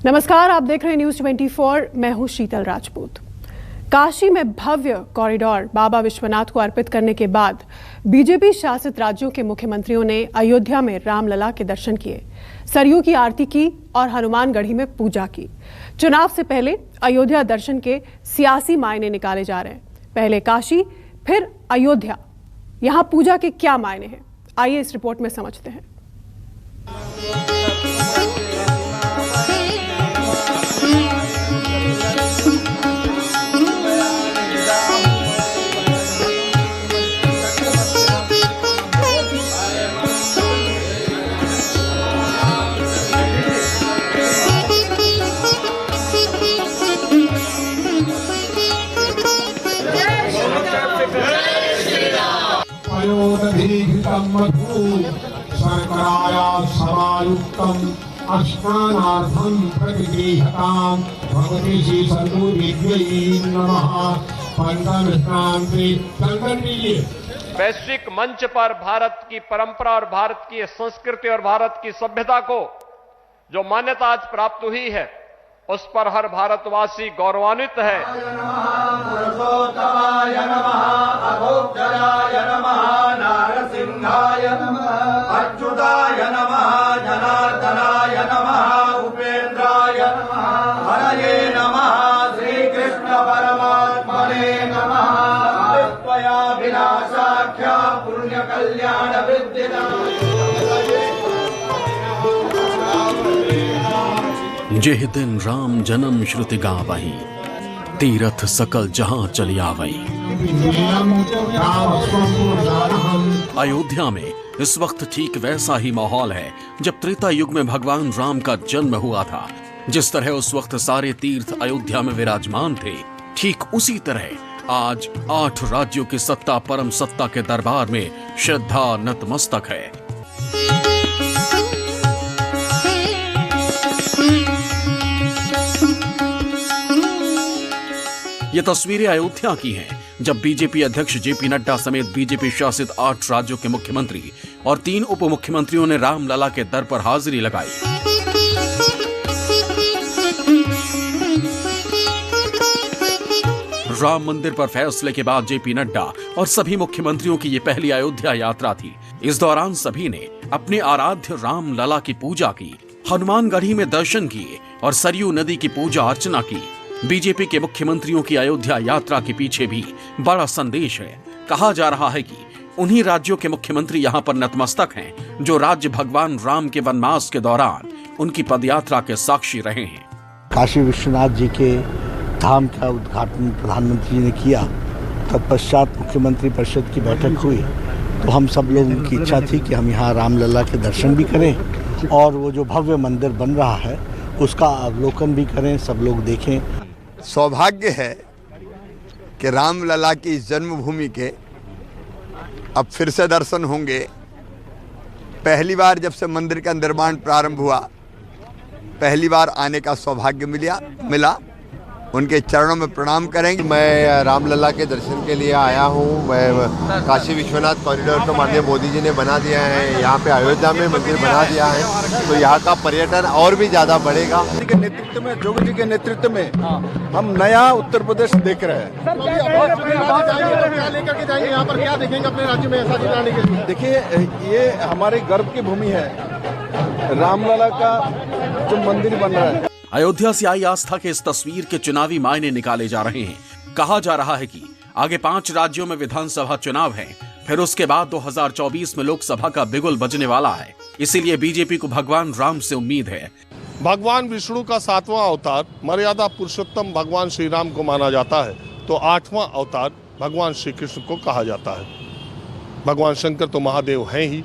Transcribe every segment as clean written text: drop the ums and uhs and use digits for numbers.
नमस्कार, आप देख रहे हैं न्यूज 24। मैं हूं शीतल राजपूत। काशी में भव्य कॉरिडोर बाबा विश्वनाथ को अर्पित करने के बाद बीजेपी शासित राज्यों के मुख्यमंत्रियों ने अयोध्या में रामलला के दर्शन किए, सरयू की आरती की और हनुमानगढ़ी में पूजा की। चुनाव से पहले अयोध्या दर्शन के सियासी मायने निकाले जा रहे हैं। पहले काशी, फिर अयोध्या। यहां पूजा के क्या मायने हैं, आइए इस रिपोर्ट में समझते हैं। शर्कराया समायुक्तम अस्नानार्थं प्रतिगृह्यतां भगवती श्री सरयूदेव्यै नमः। पंचमस्नान्ते संगठनीय वैश्विक मंच पर भारत की परंपरा और भारत की संस्कृति और भारत की सभ्यता को जो मान्यता आज प्राप्त हुई है, उस पर हर भारतवासी गौरवान्वित है। पुरुषोत्तमाय नमः, अभोक्ताय नमः, नारसिंहाय नमः, अच्युताय नमः, जनार्दनाय नमः, उपेन्द्राय नमः, हरये नमः, श्री कृष्ण परमात्मने नमः। त्वया विनाशाख्या पुण्य कल्याण विद्यिता। जेह दिन राम जन्म श्रुति गावही, तीरथ सकल जहां चली आवई। अयोध्या में इस वक्त ठीक वैसा ही माहौल है जब त्रेता युग में भगवान राम का जन्म हुआ था। जिस तरह उस वक्त सारे तीर्थ अयोध्या में विराजमान थे, ठीक उसी तरह आज 8 राज्यों की सत्ता परम सत्ता के दरबार में श्रद्धा नतमस्तक है। ये तस्वीरें अयोध्या की हैं, जब बीजेपी अध्यक्ष जेपी नड्डा समेत बीजेपी शासित 8 राज्यों के मुख्यमंत्री और 3 उप मुख्यमंत्रियों ने रामलला के दर पर हाजिरी लगाई। राम मंदिर पर फैसले के बाद जेपी नड्डा और सभी मुख्यमंत्रियों की ये पहली अयोध्या यात्रा थी। इस दौरान सभी ने अपने आराध्य रामलला की पूजा की, हनुमानगढ़ी में दर्शन किए और सरयू नदी की पूजा अर्चना की। बीजेपी के मुख्यमंत्रियों की अयोध्या यात्रा के पीछे भी बड़ा संदेश है। कहा जा रहा है कि उन्हीं राज्यों के मुख्यमंत्री यहाँ पर नतमस्तक हैं जो राज्य भगवान राम के वनवास के दौरान उनकी पदयात्रा के साक्षी रहे हैं। काशी विश्वनाथ जी के धाम का उद्घाटन प्रधानमंत्री ने किया, तत्पश्चात मुख्यमंत्री परिषद की बैठक हुई, तो हम सब लोगों की इच्छा थी कि हम यहाँ रामलला के दर्शन भी करें और वो जो भव्य मंदिर बन रहा है उसका अवलोकन भी करें, सब लोग देखें। सौभाग्य है कि रामलला की जन्मभूमि के अब फिर से दर्शन होंगे। पहली बार जब से मंदिर का निर्माण प्रारंभ हुआ, पहली बार आने का सौभाग्य मिला। उनके चरणों में प्रणाम करेंगे। मैं रामलला के दर्शन के लिए आया हूँ। मैं काशी विश्वनाथ कॉरिडोर तो माननीय मोदी जी ने बना दिया है, यहाँ पे अयोध्या में मंदिर बना दिया है, तो यहाँ का पर्यटन और भी ज़्यादा बढ़ेगा। के नेतृत्व में, जोगी जी के नेतृत्व में हम नया उत्तर प्रदेश देख रहे हैं। लेकर के जाएंगे यहाँ पर, क्या देखेंगे अपने राज्य में ऐसा दिलाने के लिए? देखिए, ये हमारे गर्व की भूमि है, रामलला का जो मंदिर बन रहा है। अयोध्या से आई आस्था के इस तस्वीर के चुनावी मायने निकाले जा रहे हैं। कहा जा रहा है कि आगे 5 राज्यों में विधानसभा चुनाव है, फिर उसके बाद 2024 में लोकसभा का बिगुल बजने वाला है। इसीलिए बीजेपी को भगवान राम से उम्मीद है। भगवान विष्णु का 7वां अवतार मर्यादा पुरुषोत्तम भगवान श्री राम को माना जाता है, तो 8वां अवतार भगवान श्री कृष्ण को कहा जाता है। भगवान शंकर तो महादेव हैं ही,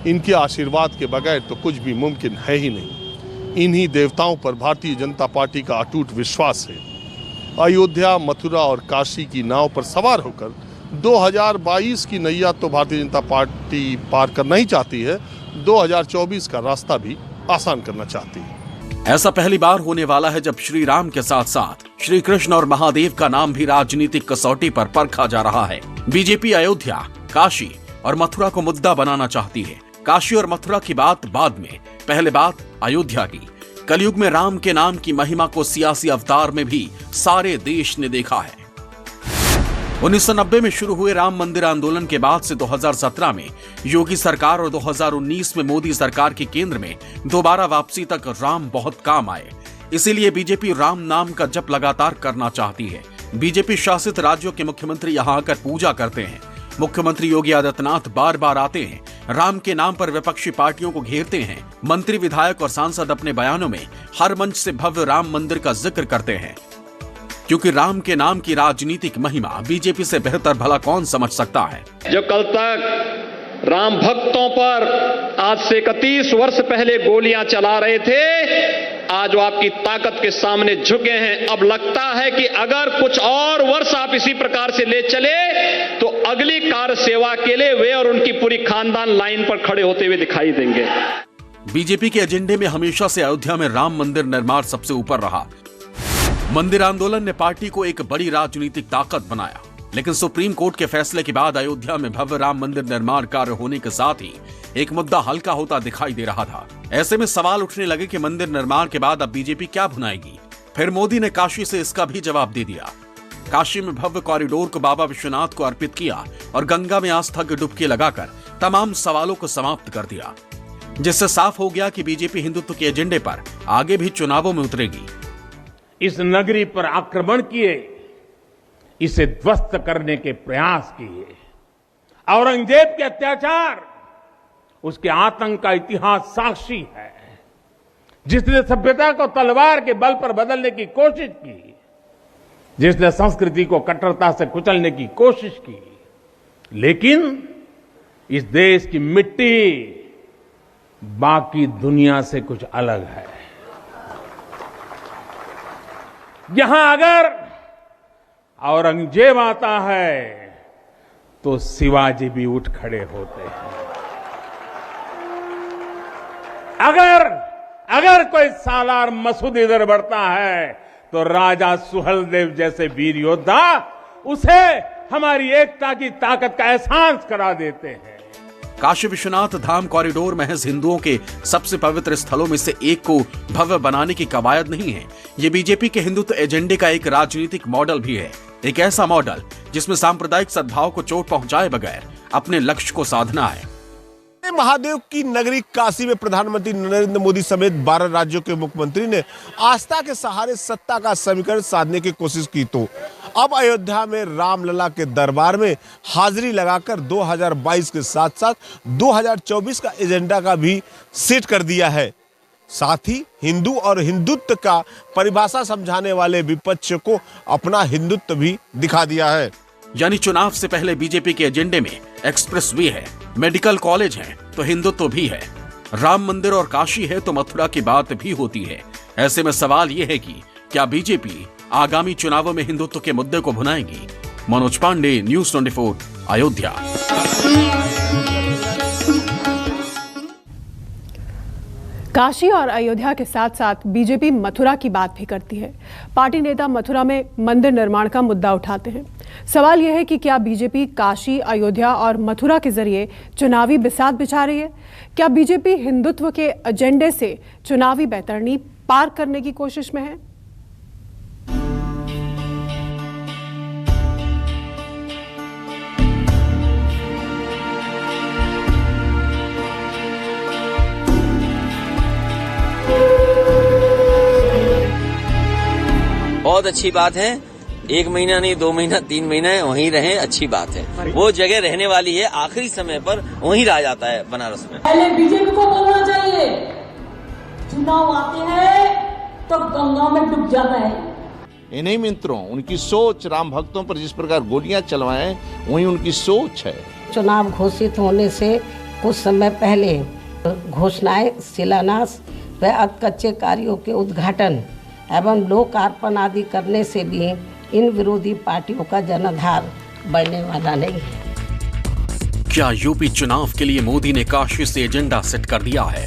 इनके आशीर्वाद के बगैर तो कुछ भी मुमकिन है ही नहीं। इन्हीं देवताओं पर भारतीय जनता पार्टी का अटूट विश्वास है। अयोध्या, मथुरा और काशी की नाव पर सवार होकर 2022 की नैया तो भारतीय जनता पार्टी पार करना ही चाहती है, 2024 का रास्ता भी आसान करना चाहती है। ऐसा पहली बार होने वाला है जब श्री राम के साथ साथ श्री कृष्ण और महादेव का नाम भी राजनीतिक कसौटी पर परखा जा रहा है। बीजेपी अयोध्या, काशी और मथुरा को मुद्दा बनाना चाहती है। काशी और मथुरा की बात बाद में, पहले बात अयोध्या की। कलयुग में राम के नाम की महिमा को सियासी अवतार में भी सारे देश ने देखा है। 1990 में शुरू हुए राम मंदिर आंदोलन के बाद से 2017 में योगी सरकार और 2019 में मोदी सरकार के केंद्र में दोबारा वापसी तक राम बहुत काम आए। इसीलिए बीजेपी राम नाम का जप लगातार करना चाहती है। बीजेपी शासित राज्यों के मुख्यमंत्री यहां आकर पूजा करते हैं। मुख्यमंत्री योगी आदित्यनाथ बार बार आते हैं, राम के नाम पर विपक्षी पार्टियों को घेरते हैं। मंत्री, विधायक और सांसद अपने बयानों में हर मंच से भव्य राम मंदिर का जिक्र करते हैं, क्योंकि राम के नाम की राजनीतिक महिमा बीजेपी से बेहतर भला कौन समझ सकता है। जो कल तक राम भक्तों पर आज से 31 वर्ष पहले गोलियां चला रहे थे, आज वो आपकी ताकत के सामने झुके हैं। अब लगता है कि अगर कुछ और वर्ष आप इसी प्रकार से ले चले तो अगली कार सेवा के लिए वे और उनकी पूरी खानदान लाइन पर खड़े होते हुए दिखाई देंगे। बीजेपी के एजेंडे में हमेशा से अयोध्या में राम मंदिर निर्माण सबसे ऊपर रहा। मंदिर आंदोलन ने पार्टी को एक बड़ी राजनीतिक ताकत बनाया, लेकिन सुप्रीम कोर्ट के फैसले के बाद अयोध्या में भव्य राम मंदिर निर्माण कार्य होने के साथ ही एक मुद्दा हल्का होता दिखाई दे रहा था। ऐसे में सवाल उठने लगे कि मंदिर निर्माण के बाद अब बीजेपी क्या भुनाएगी। फिर मोदी ने काशी से इसका भी जवाब दे दिया। काशी में भव्य कॉरिडोर को बाबा विश्वनाथ को अर्पित किया और गंगा में आस्था की डुबकी लगाकर तमाम सवालों को समाप्त कर दिया, जिससे साफ हो गया कि बीजेपी हिंदुत्व के एजेंडे पर आगे भी चुनावों में उतरेगी। इस नगरी पर आक्रमण किए, इसे ध्वस्त करने के प्रयास किए। औरंगजेब के अत्याचार, उसके आतंक का इतिहास साक्षी है। जिसने सभ्यता को तलवार के बल पर बदलने की कोशिश की, जिसने संस्कृति को कट्टरता से कुचलने की कोशिश की, लेकिन इस देश की मिट्टी बाकी दुनिया से कुछ अलग है। यहां अगर औरंगजेब आता है तो शिवाजी भी उठ खड़े होते हैं। अगर कोई सालार मसूद इधर बढ़ता है तो राजा सुहेलदेव जैसे वीर योद्धा उसे हमारी एकता की ताकत का एहसास करा देते हैं। काशी विश्वनाथ धाम कॉरिडोर महज हिंदुओं के सबसे पवित्र स्थलों में से एक को भव्य बनाने की कवायद नहीं है। ये बीजेपी के हिंदुत्व एजेंडे का एक राजनीतिक मॉडल भी है, एक ऐसा मॉडल जिसमें सांप्रदायिक सद्भाव को चोट पहुंचाए बगैर अपने लक्ष्य को साधना है। महादेव की नगरी काशी में प्रधानमंत्री नरेंद्र मोदी समेत 12 राज्यों के मुख्यमंत्री ने आस्था के सहारे सत्ता का समीकरण साधने की कोशिश की, तो अब अयोध्या में रामलला के दरबार में हाजिरी लगाकर 2022 के साथ साथ 2024 का एजेंडा का भी सेट कर दिया है। साथ ही हिंदू और हिंदुत्व का परिभाषा समझाने वाले विपक्ष को अपना हिंदुत्व भी दिखा दिया है। यानी चुनाव से पहले बीजेपी के एजेंडे में एक्सप्रेस वे है, मेडिकल कॉलेज है तो हिंदुत्व भी है, राम मंदिर और काशी है तो मथुरा की बात भी होती है। ऐसे में सवाल यह है कि क्या बीजेपी आगामी चुनावों में हिंदुत्व के मुद्दे को भुनाएगी। मनोज पांडे, न्यूज़ 24, अयोध्या। काशी और अयोध्या के साथ साथ बीजेपी मथुरा की बात भी करती है। पार्टी नेता मथुरा में मंदिर निर्माण का मुद्दा उठाते हैं। सवाल यह है कि क्या बीजेपी काशी, अयोध्या और मथुरा के जरिए चुनावी बिसात बिछा रही है? क्या बीजेपी हिंदुत्व के एजेंडे से चुनावी बैतरणी पार करने की कोशिश में है? बहुत अच्छी बात है। 1 महीना नहीं, 2 महीना, 3 महीना वहीं रहे, अच्छी बात है। वो जगह रहने वाली है, आखिरी समय पर वहीं रह जाता है बनारस में। पहले बीजेपी को बोलना चाहिए, चुनाव आते हैं तो गंगा में डूब जाता है। इन्हीं मित्रों, उनकी सोच राम भक्तों पर जिस प्रकार गोलियां चलवाएं, वही उनकी सोच है। चुनाव घोषित होने से कुछ समय पहले घोषणाएं, शिलान्यास व अधकच्चे कार्यों के उद्घाटन एवं लोकार्पण आदि करने से भी इन विरोधी पार्टियों का जनाधार बढ़ने वाला नहीं है। क्या यूपी चुनाव के लिए मोदी ने काशी से एजेंडा सेट कर दिया है?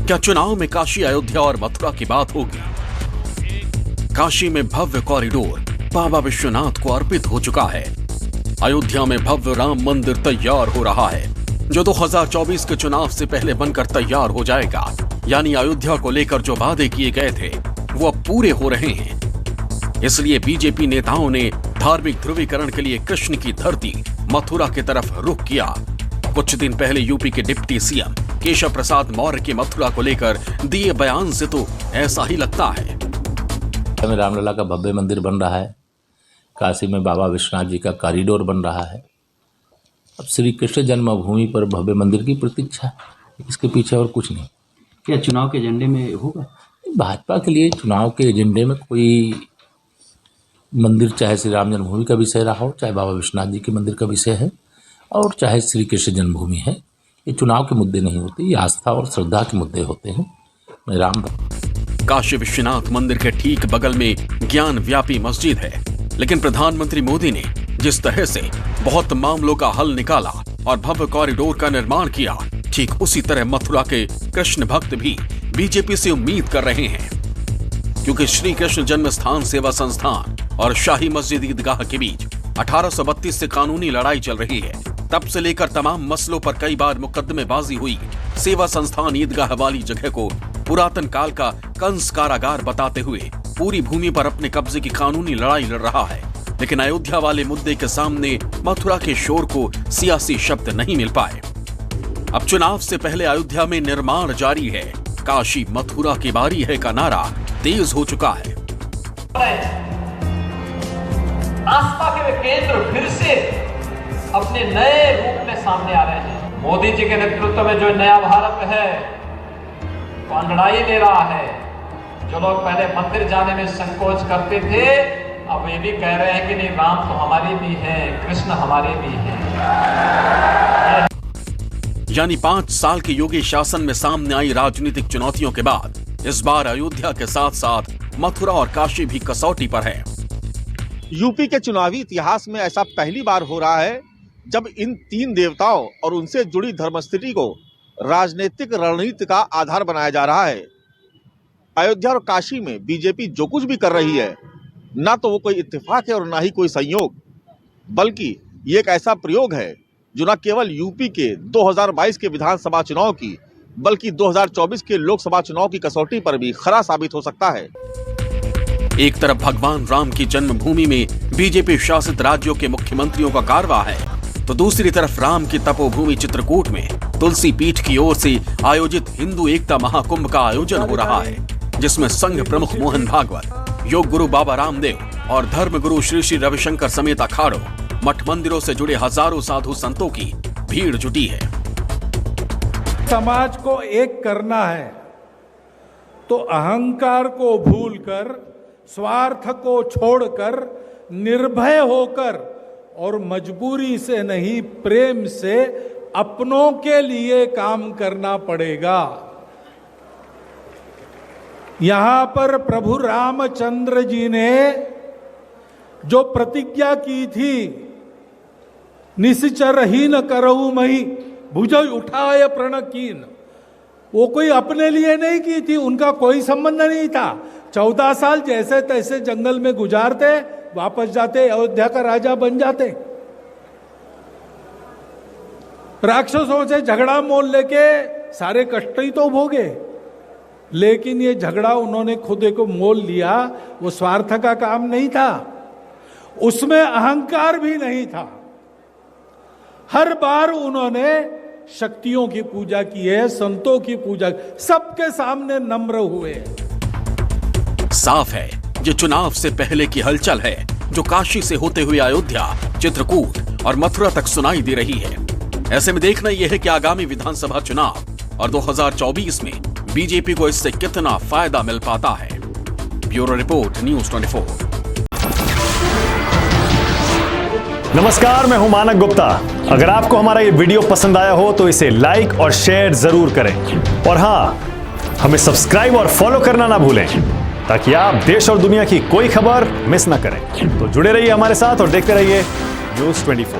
क्या चुनाव में काशी, अयोध्या और मथुरा की बात होगी? काशी में भव्य कॉरिडोर बाबा विश्वनाथ को अर्पित हो चुका है। अयोध्या में भव्य राम मंदिर तैयार हो रहा है, जो 2024 के चुनाव से पहले बनकर तैयार हो जाएगा। यानी अयोध्या को लेकर जो वादे किए गए थे वो अब पूरे हो रहे हैं। इसलिए बीजेपी नेताओं ने धार्मिक ध्रुवीकरण के लिए कृष्ण की धरती मथुरा की तरफ रुख किया। कुछ दिन पहले यूपी के डिप्टी सीएम केशव प्रसाद मौर्य के मथुरा को लेकर दिए बयान से तो ऐसा ही लगता है। रामलला का भव्य मंदिर बन रहा है, काशी में बाबा विश्वनाथ जी का कॉरिडोर बन रहा है। अब श्री कृष्ण जन्मभूमि पर भव्य मंदिर की प्रतीक्षा, इसके पीछे और कुछ नहीं। क्या चुनाव के एजेंडे में होगा? भाजपा के लिए चुनाव के एजेंडे में कोई मंदिर, चाहे श्री राम जन्मभूमि का विषय रहा हो, चाहे बाबा विश्वनाथ जी के मंदिर का विषय है, और चाहे श्री कृष्ण जन्मभूमि है, ये चुनाव के मुद्दे नहीं होते, ये आस्था और श्रद्धा के मुद्दे होते हैं। मैं राम काशी विश्वनाथ मंदिर के ठीक बगल में ज्ञान व्यापी मस्जिद है, लेकिन प्रधानमंत्री मोदी ने जिस तरह से बहुत मामलों का हल निकाला और भव्य कॉरिडोर का निर्माण किया, ठीक उसी तरह मथुरा के कृष्ण भक्त भी बीजेपी से उम्मीद कर रहे हैं, क्योंकि श्री कृष्ण जन्म स्थान सेवा संस्थान और शाही मस्जिद ईदगाह के बीच 1832 से कानूनी लड़ाई चल रही है। तब से लेकर तमाम मसलों पर कई बार मुकदमेबाजी हुई। सेवा संस्थान ईदगाह वाली जगह को पुरातन काल का कंस कारागार बताते हुए पूरी भूमि पर अपने कब्जे की कानूनी लड़ाई लड़ रहा है। लेकिन अयोध्या वाले मुद्दे के सामने मथुरा के शोर को सियासी शब्द नहीं मिल पाए। अब चुनाव से पहले अयोध्या में निर्माण जारी है। काशी मथुरा की बारी है का नारा तेज हो चुका है। आस्था के वे केंद्र फिर से अपने नए रूप में सामने आ रहे हैं। मोदी जी के नेतृत्व में जो नया भारत है वो अंगड़ाई ले रहा है। जो लोग पहले मंदिर जाने में संकोच करते थे, अब ये भी कह रहे हैं कि नहीं, राम तो हमारे भी है, कृष्ण हमारे भी है। यानी 5 साल के योगी शासन में सामने आई राजनीतिक चुनौतियों के बाद इस बार अयोध्या के साथ साथ मथुरा और काशी भी कसौटी पर है। यूपी के चुनावी इतिहास में ऐसा पहली बार हो रहा है जब इन 3 देवताओं और उनसे जुड़ी धर्मस्थिति को राजनीतिक रणनीति का आधार बनाया जा रहा है। अयोध्या और काशी में बीजेपी जो कुछ भी कर रही है, ना तो वो कोई इत्तेफाक है और ना ही कोई संयोग, बल्कि ये एक ऐसा प्रयोग है जो न केवल यूपी के 2022 के विधानसभा चुनाव की, बल्कि 2024 के लोकसभा चुनाव की कसौटी पर भी खरा साबित हो सकता है। एक तरफ भगवान राम की जन्मभूमि में बीजेपी शासित राज्यों के मुख्यमंत्रियों का कारवा है, तो दूसरी तरफ राम की तपोभूमि चित्रकूट में तुलसी पीठ की ओर से आयोजित हिंदू एकता महाकुंभ का आयोजन हो रहा है, जिसमें संघ प्रमुख मोहन भागवत, योग गुरु बाबा रामदेव और धर्म गुरु श्री श्री रविशंकर समेत अखाड़ों, मठ मंदिरों से जुड़े हजारों साधु संतों की भीड़ जुटी है। समाज को एक करना है तो अहंकार को भूलकर, स्वार्थ को छोड़कर, निर्भय होकर और मजबूरी से नहीं, प्रेम से अपनों के लिए काम करना पड़ेगा। यहां पर प्रभु रामचंद्र जी ने जो प्रतिज्ञा की थी, निश्चरहीन करहु मही भुज उठाए प्रण कीन, वो कोई अपने लिए नहीं की थी, उनका कोई संबंध नहीं था। 14 साल जैसे तैसे जंगल में गुजारते, वापस जाते, अयोध्या का राजा बन जाते। राक्षसों से झगड़ा मोल लेके सारे कष्ट ही तो भोगे, लेकिन ये झगड़ा उन्होंने खुद को मोल लिया। वो स्वार्थ का काम नहीं था, उसमें अहंकार भी नहीं था। हर बार उन्होंने शक्तियों की पूजा की है, संतों की पूजा, सबके सामने नम्र हुए। साफ है ये चुनाव से पहले की हलचल है, जो काशी से होते हुए अयोध्या, चित्रकूट और मथुरा तक सुनाई दे रही है। ऐसे में देखना यह है कि आगामी विधानसभा चुनाव और 2024 में बीजेपी को इससे कितना फायदा मिल पाता है। Bureau report, news 24। नमस्कार, मैं हूं मानक गुप्ता। अगर आपको हमारा ये वीडियो पसंद आया हो तो इसे लाइक और शेयर जरूर करें, और हाँ, हमें सब्सक्राइब और फॉलो करना ना भूलें, ताकि आप देश और दुनिया की कोई खबर मिस ना करें। तो जुड़े रहिए हमारे साथ और देखते रहिए न्यूज़ 24।